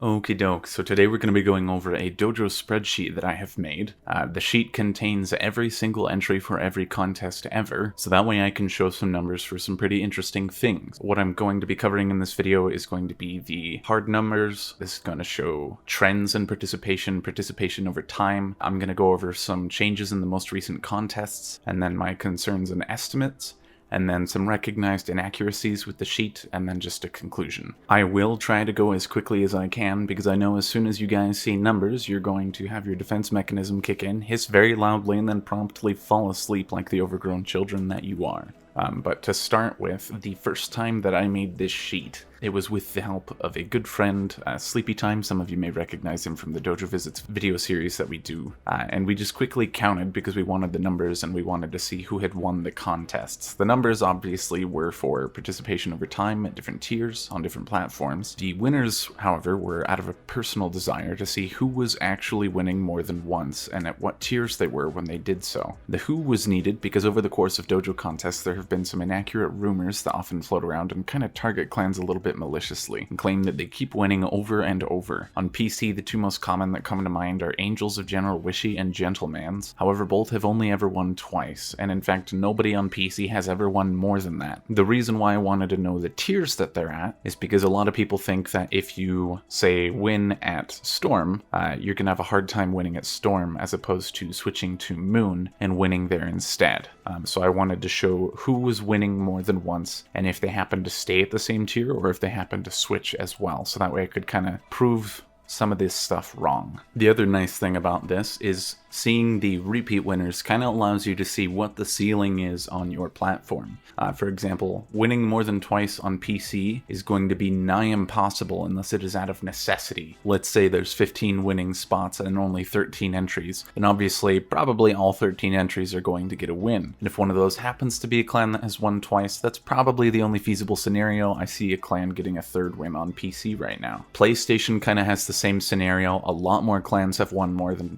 Okie doke, so today we're going to be going over a dojo spreadsheet that I have made. The sheet contains every single entry for every contest ever, so that way I can show some numbers for some pretty interesting things. What I'm going to be covering in this video is going to be the hard numbers. This is going to show trends in participation over time. I'm going to go over some changes in the most recent contests, and then my concerns and estimates, and then some recognized inaccuracies with the sheet, and then just a conclusion. I will try to go as quickly as I can, because I know as soon as you guys see numbers, you're going to have your defense mechanism kick in, hiss very loudly, and then promptly fall asleep like the overgrown children that you are. But to start with, the first time that I made this sheet, it was with the help of a good friend, Sleepy Time. Some of you may recognize him from the Dojo Visits video series that we do. And we just quickly counted because we wanted the numbers and we wanted to see who had won the contests. The numbers obviously were for participation over time at different tiers on different platforms. The winners, however, were out of a personal desire to see who was actually winning more than once and at what tiers they were when they did so. The who was needed because over the course of dojo contests there have been some inaccurate rumors that often float around and kind of target clans a little bit maliciously and claim that they keep winning over and over. On PC, the two most common that come to mind are Angels of General Wishy and Gentlemans. However, both have only ever won twice, and in fact, nobody on PC has ever won more than that. The reason why I wanted to know the tiers that they're at is because a lot of people think that if you, say, win at Storm, you're gonna have a hard time winning at Storm as opposed to switching to Moon and winning there instead. So I wanted to show who was winning more than once, and if they happen to stay at the same tier or if they happen to switch as well, so that way I could kind of prove some of this stuff wrong. The other nice thing about this is seeing the repeat winners kind of allows you to see what the ceiling is on your platform. For example, winning more than twice on PC is going to be nigh impossible unless it is out of necessity. Let's say there's 15 winning spots and only 13 entries, and obviously probably all 13 entries are going to get a win. And if one of those happens to be a clan that has won twice, that's probably the only feasible scenario. I see a clan getting a third win on PC right now. PlayStation kind of has the same scenario. A lot more clans have won more than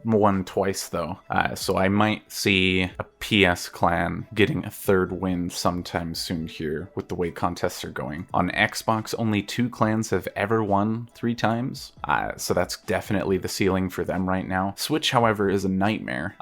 won twice though, so I might see a PS clan getting a third win sometime soon here with the way contests are going. On Xbox, only 2 clans have ever won 3 times, so that's definitely the ceiling for them right now. Switch, however, is a nightmare.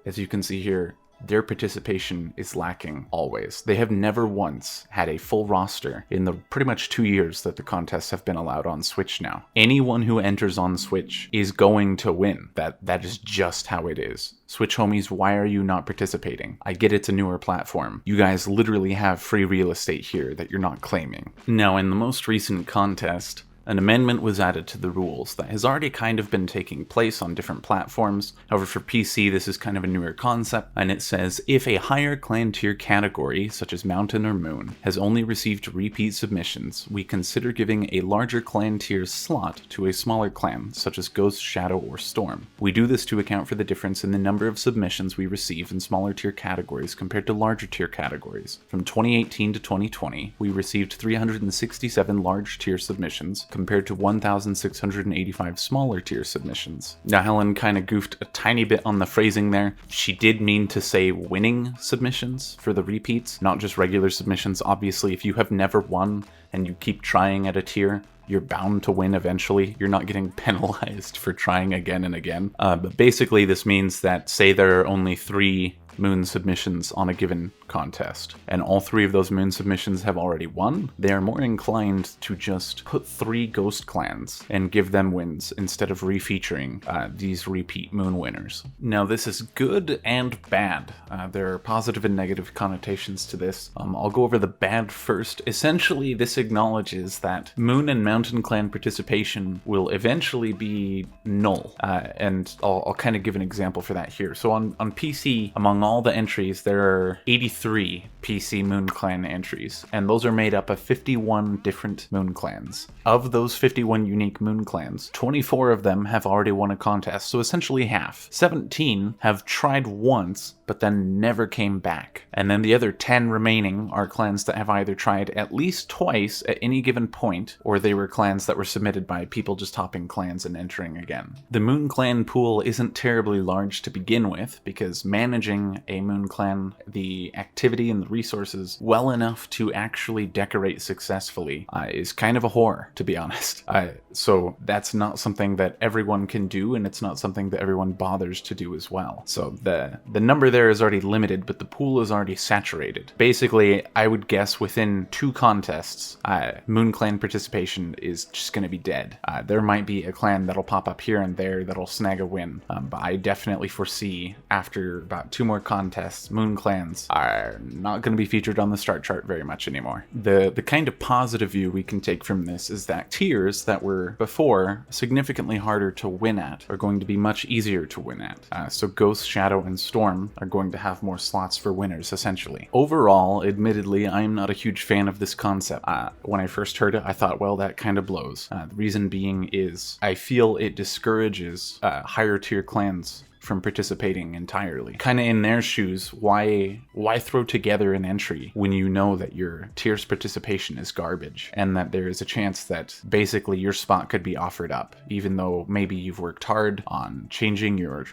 As you can see here, their participation is lacking always. They have never once had a full roster in the pretty much 2 years that the contests have been allowed on Switch now. Anyone who enters on Switch is going to win. That is just how it is. Switch homies, why are you not participating? I get it's a newer platform. You guys literally have free real estate here that you're not claiming. Now, in the most recent contest, an amendment was added to the rules that has already kind of been taking place on different platforms. However, for PC, this is kind of a newer concept, and it says, if a higher clan tier category, such as Mountain or Moon, has only received repeat submissions, we consider giving a larger clan tier slot to a smaller clan, such as Ghost, Shadow, or Storm. We do this to account for the difference in the number of submissions we receive in smaller tier categories compared to larger tier categories. From 2018 to 2020, we received 367 large tier submissions, compared to 1,685 smaller tier submissions. Now, Helen kind of goofed a tiny bit on the phrasing there. She did mean to say winning submissions for the repeats, not just regular submissions. Obviously, if you have never won and you keep trying at a tier, you're bound to win eventually. You're not getting penalized for trying again and again. But basically, this means that, say there are only 3 Moon submissions on a given contest, and all 3 of those Moon submissions have already won, they are more inclined to just put 3 Ghost clans and give them wins instead of refeaturing these repeat Moon winners. Now, this is good and bad. There are positive and negative connotations to this. I'll go over the bad first. Essentially, this acknowledges that Moon and Mountain clan participation will eventually be null, and I'll kind of give an example for that here. So on PC, among all the entries, there are 83 PC Moon Clan entries, and those are made up of 51 different Moon Clans. Of those 51 unique Moon Clans, 24 of them have already won a contest, so essentially half. 17 have tried once, but then never came back. And then the other 10 remaining are clans that have either tried at least twice at any given point, or they were clans that were submitted by people just hopping clans and entering again. The Moon Clan pool isn't terribly large to begin with, because managing a Moon Clan, the activity and the resources well enough to actually decorate successfully is kind of a whore, to be honest. So that's not something that everyone can do, and it's not something that everyone bothers to do as well. So the number there is already limited, but the pool is already saturated. Basically, I would guess within 2 contests, Moon Clan participation is just going to be dead. There might be a clan that'll pop up here and there that'll snag a win, but I definitely foresee after about 2 more contests, Moon Clans are not going to be featured on the start chart very much anymore. The kind of positive view we can take from this is that tiers that were before significantly harder to win at are going to be much easier to win at. So Ghost, Shadow, and Storm are going to have more slots for winners, essentially. Overall, admittedly, I'm not a huge fan of this concept. When I first heard it, I thought, well, that kind of blows. The reason being is I feel it discourages higher tier clans from participating entirely. Kind of in their shoes, why throw together an entry when you know that your tier's participation is garbage and that there is a chance that basically your spot could be offered up, even though maybe you've worked hard on changing your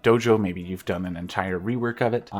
dojo, maybe you've done an entire rework of it.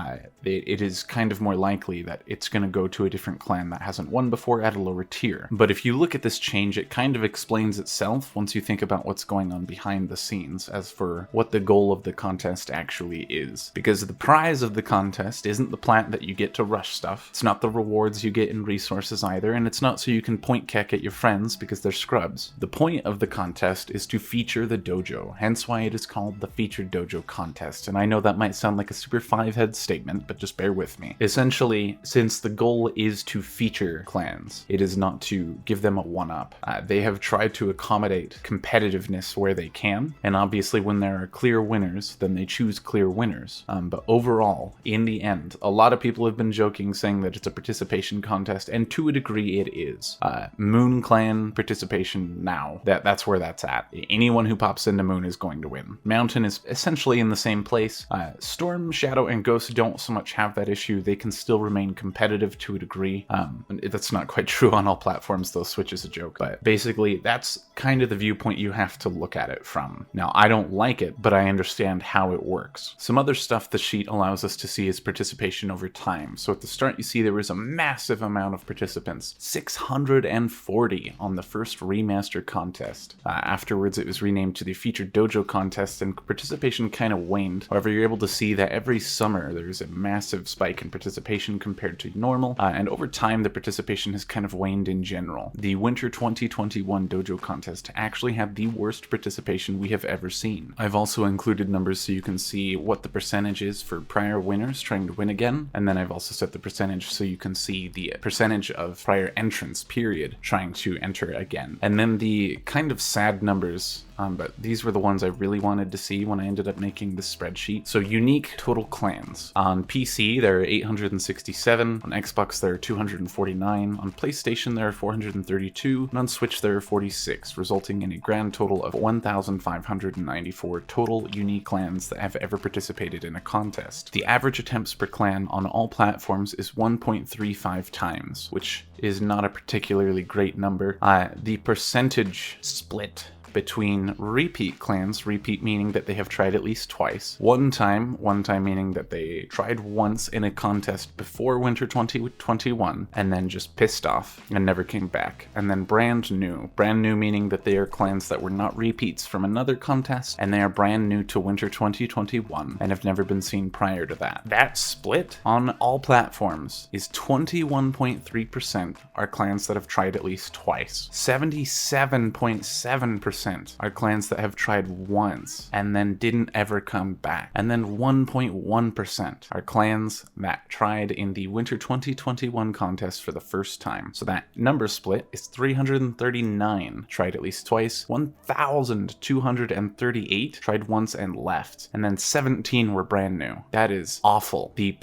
It is kind of more likely that it's going to go to a different clan that hasn't won before at a lower tier. But if you look at this change, it kind of explains itself once you think about what's going on behind the scenes as for what the goal of the contest actually is. Because the prize of the contest isn't the plant that you get to rush stuff, it's not the rewards you get in resources either, and it's not so you can point keck at your friends because they're scrubs. The point of the contest is to feature the dojo, hence why it is called the Featured Dojo Contest. And I know that might sound like a super 5-head statement, but just bear with me. Essentially, since the goal is to feature clans, it is not to give them a one-up. They have tried to accommodate competitiveness where they can, and obviously when there are clear winners, then they choose clear winners. But overall, in the end, a lot of people have been joking saying that it's a participation contest, and to a degree it is. Moon Clan participation now, that's where that's at. Anyone who pops into Moon is going to win. Mountain is essentially in the same place. Storm, Shadow, and Ghost don't so much have that issue. They can still remain competitive to a degree. That's not quite true on all platforms, though. Switch is a joke. But basically, that's kind of the viewpoint you have to look at it from. Now, I don't like it, but I understand how it works. Some other stuff the sheet allows us to see is participation over time. So at the start, you see there was a massive amount of participants. 640 on the first remaster contest. Afterwards, it was renamed to the Featured Dojo Contest, and participation kind of waned. However, you're able to see that every summer there's a massive spike in participation compared to normal, and over time the participation has kind of waned in general. The Winter 2021 Dojo Contest actually had the worst participation we have ever seen. I've also included numbers so you can see what the percentage is for prior winners trying to win again, and then I've also set the percentage so you can see the percentage of prior entrants, period, trying to enter again. And then the kind of sad numbers, but these were the ones I really wanted to see when I ended up making this spreadsheet. So unique total clans. On PC, there are 867. On Xbox, there are 249. On PlayStation, there are 432. And on Switch, there are 46, resulting in a grand total of 1,594 total unique clans that have ever participated in a contest. The average attempts per clan on all platforms is 1.35 times, which is not a particularly great number. The percentage split between repeat clans, repeat meaning that they have tried at least twice, one time meaning that they tried once in a contest before Winter 2021 and then just pissed off and never came back, and then brand new meaning that they are clans that were not repeats from another contest and they are brand new to Winter 2021 and have never been seen prior to that. That split on all platforms is 21.3% are clans that have tried at least twice. 77.7% are clans that have tried once and then didn't ever come back. And then 1.1% are clans that tried in the Winter 2021 contest for the first time. So that number split is 339 tried at least twice, 1,238 tried once and left, and then 17 were brand new. That is awful. The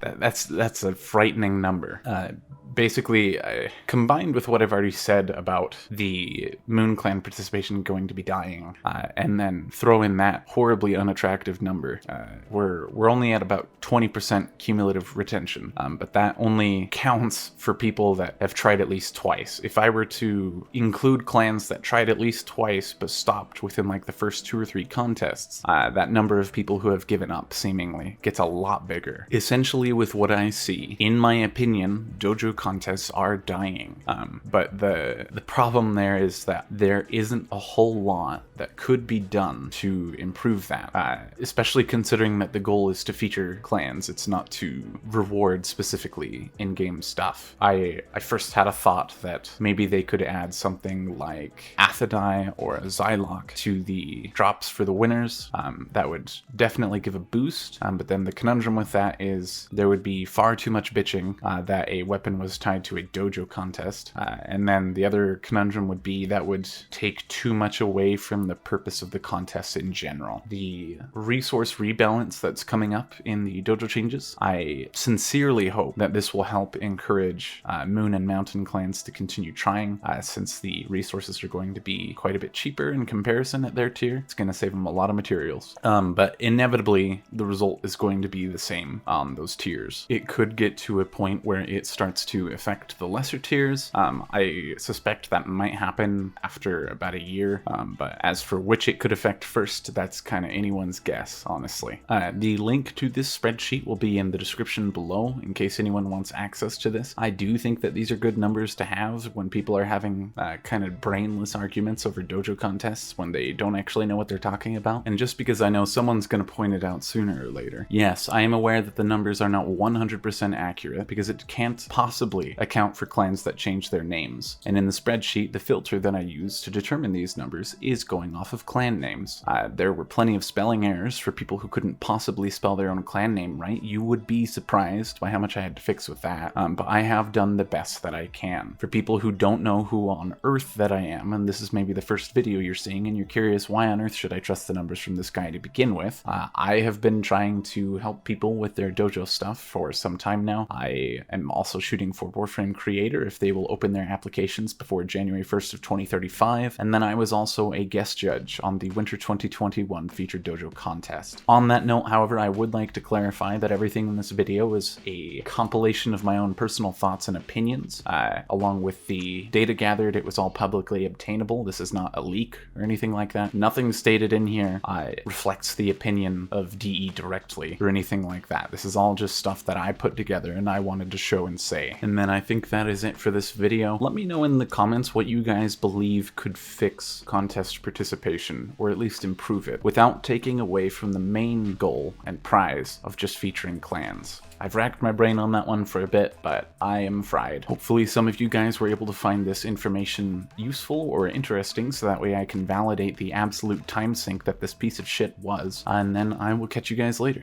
that's a frightening number. Basically, combined with what I've already said about the Moon Clan participation going to be dying, and then throw in that horribly unattractive number, we're only at about 20% cumulative retention, but that only counts for people that have tried at least twice. If I were to include clans that tried at least twice but stopped within like the first 2 or 3 contests, that number of people who have given up seemingly gets a lot bigger. Essentially, exactly with what I see. In my opinion, dojo contests are dying. But the problem there is that there isn't a whole lot that could be done to improve that, especially considering that the goal is to feature clans. It's not to reward specifically in-game stuff. I first had a thought that maybe they could add something like Athadai or a Zylok to the drops for the winners. That would definitely give a boost, but then the conundrum with that is there would be far too much bitching that a weapon was tied to a dojo contest, and then the other conundrum would be that would take too much away from the purpose of the contest in general. The resource rebalance that's coming up in the dojo changes, I sincerely hope that this will help encourage Moon and Mountain clans to continue trying, since the resources are going to be quite a bit cheaper in comparison at their tier. It's going to save them a lot of materials. But inevitably, the result is going to be the same on those tiers. It could get to a point where it starts to affect the lesser tiers. I suspect that might happen after about a year, but as for which it could affect first, that's kind of anyone's guess, honestly. The link to this spreadsheet will be in the description below in case anyone wants access to this. I do think that these are good numbers to have when people are having kind of brainless arguments over dojo contests when they don't actually know what they're talking about. And just because I know someone's going to point it out sooner or later. Yes, I am aware that the numbers are not 100% accurate because it can't possibly account for clans that change their names. And in the spreadsheet, the filter that I use to determine these numbers is going off of clan names. There were plenty of spelling errors for people who couldn't possibly spell their own clan name right. You would be surprised by how much I had to fix with that, but I have done the best that I can. For people who don't know who on earth that I am, and this is maybe the first video you're seeing and you're curious why on earth should I trust the numbers from this guy to begin with, I have been trying to help people with their dojo stuff for some time now. I am also shooting for Warframe Creator if they will open their applications before January 1st of 2035, and then I was also a guest judge on the Winter 2021 Featured Dojo Contest. On that note, however, I would like to clarify that everything in this video is a compilation of my own personal thoughts and opinions. Along with the data gathered, it was all publicly obtainable. This is not a leak or anything like that. Nothing stated in here reflects the opinion of DE directly or anything like that. This is all just stuff that I put together and I wanted to show and say. And then I think that is it for this video. Let me know in the comments what you guys believe could fix contest participation, or at least improve it, without taking away from the main goal and prize of just featuring clans. I've racked my brain on that one for a bit, but I am fried. Hopefully some of you guys were able to find this information useful or interesting, so that way I can validate the absolute time sink that this piece of shit was, and then I will catch you guys later.